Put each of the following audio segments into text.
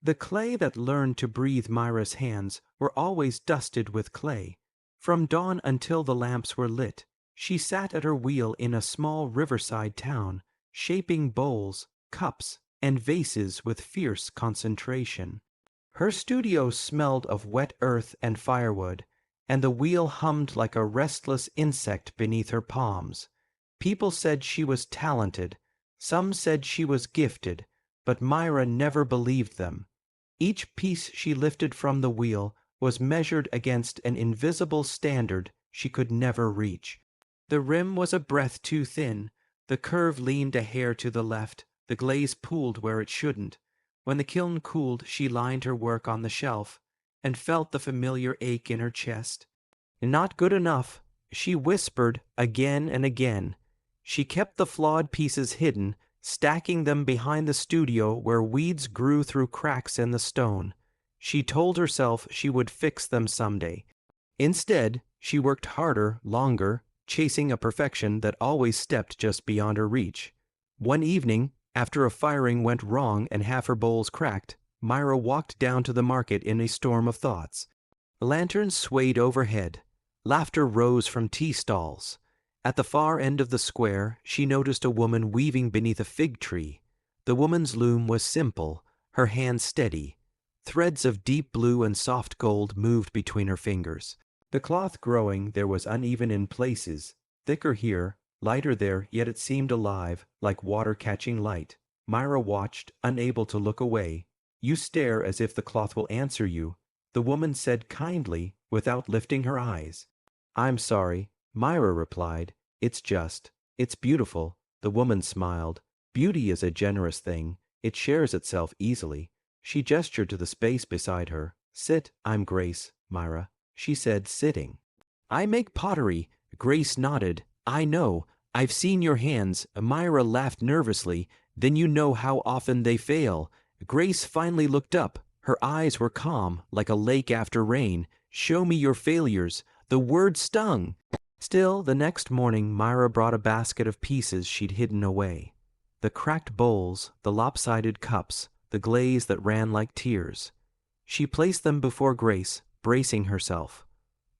The clay that learned to breathe Myra's hands were always dusted with clay. From dawn until the lamps were lit, she sat at her wheel in a small riverside town, shaping bowls, cups, and vases with fierce concentration. Her studio smelled of wet earth and firewood, and the wheel hummed like a restless insect beneath her palms. People said she was talented, some said she was gifted, but Myra never believed them. Each piece she lifted from the wheel was measured against an invisible standard she could never reach. The rim was a breath too thin, the curve leaned a hair to the left, the glaze pooled where it shouldn't. When the kiln cooled, she lined her work on the shelf, and felt the familiar ache in her chest. Not good enough, she whispered again and again. She kept the flawed pieces hidden, stacking them behind the studio where weeds grew through cracks in the stone. She told herself she would fix them someday. Instead, she worked harder, longer, chasing a perfection that always stepped just beyond her reach. One evening, after a firing went wrong and half her bowls cracked, Myra walked down to the market in a storm of thoughts. Lanterns swayed overhead. Laughter rose from tea stalls. At the far end of the square, she noticed a woman weaving beneath a fig tree. The woman's loom was simple, her hands steady. Threads of deep blue and soft gold moved between her fingers. The cloth growing there was uneven in places, thicker here, lighter there, yet it seemed alive, like water catching light. Myra watched, unable to look away. "You stare as if the cloth will answer you," the woman said kindly, without lifting her eyes. "I'm sorry," Myra replied. It's beautiful." The woman smiled. "Beauty is a generous thing. It shares itself easily." She gestured to the space beside her. "Sit." "I'm Grace, Myra," she said, sitting. "I make pottery." Grace nodded. "I know. I've seen your hands." Myra laughed nervously. "Then you know how often they fail." Grace finally looked up. Her eyes were calm, like a lake after rain. "Show me your failures." The word stung. Still, the next morning Myra brought a basket of pieces she'd hidden away. The cracked bowls, the lopsided cups, the glaze that ran like tears. She placed them before Grace, bracing herself.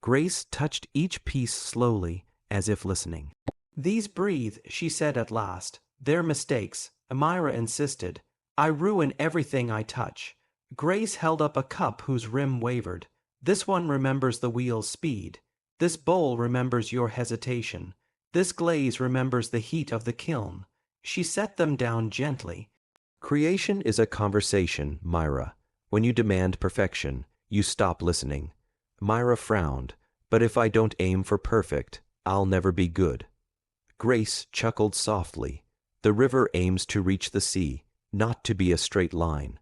Grace touched each piece slowly, as if listening. "These breathe," she said at last. "They're mistakes." Myra insisted. "I ruin everything I touch." Grace held up a cup whose rim wavered. "This one remembers the wheel's speed. This bowl remembers your hesitation. This glaze remembers the heat of the kiln." She set them down gently. "Creation is a conversation, Myra. When you demand perfection, you stop listening." Myra frowned. "But if I don't aim for perfect, I'll never be good." Grace chuckled softly. "The river aims to reach the sea, not to be a straight line."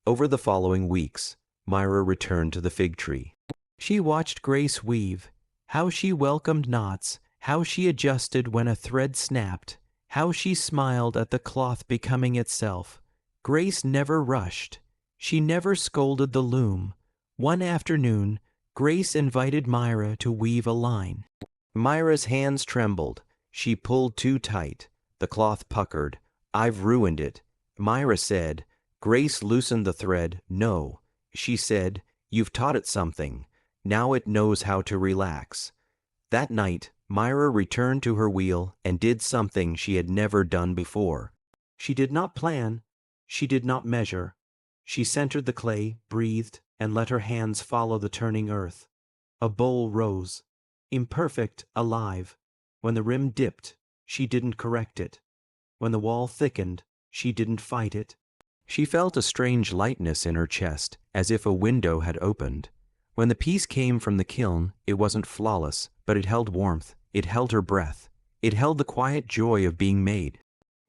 Over the following weeks, Myra returned to the fig tree. She watched Grace weave. How she welcomed knots, how she adjusted when a thread snapped, how she smiled at the cloth becoming itself. Grace never rushed. She never scolded the loom. One afternoon, Grace invited Myra to weave a line. Myra's hands trembled. She pulled too tight. The cloth puckered. "I've ruined it." Myra said. Grace loosened the thread. "No." She said, "You've taught it something. Now it knows how to relax." That night, Myra returned to her wheel and did something she had never done before. She did not plan. She did not measure. She centered the clay, breathed, and let her hands follow the turning earth. A bowl rose. Imperfect, alive. When the rim dipped, she didn't correct it. When the wall thickened, she didn't fight it. She felt a strange lightness in her chest, as if a window had opened. When the piece came from the kiln, it wasn't flawless, but it held warmth, it held her breath, it held the quiet joy of being made.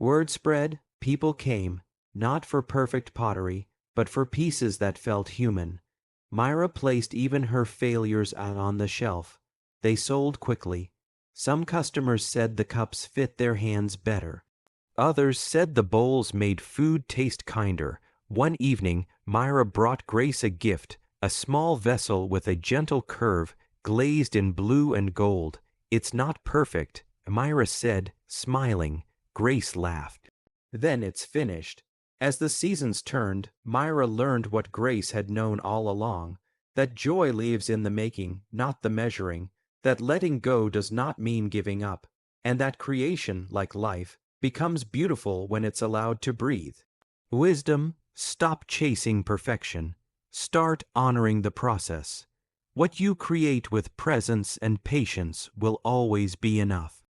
Word spread, people came, not for perfect pottery, but for pieces that felt human. Myra placed even her failures out on the shelf. They sold quickly. Some customers said the cups fit their hands better. Others said the bowls made food taste kinder. One evening, Myra brought Grace a gift, a small vessel with a gentle curve, glazed in blue and gold. "It's not perfect," Myra said, smiling. Grace laughed. "Then it's finished." As the seasons turned, Myra learned what Grace had known all along, that joy lives in the making, not the measuring, that letting go does not mean giving up, and that creation, like life, becomes beautiful when it's allowed to breathe. Wisdom: stop chasing perfection. Start honoring the process. What you create with presence and patience will always be enough.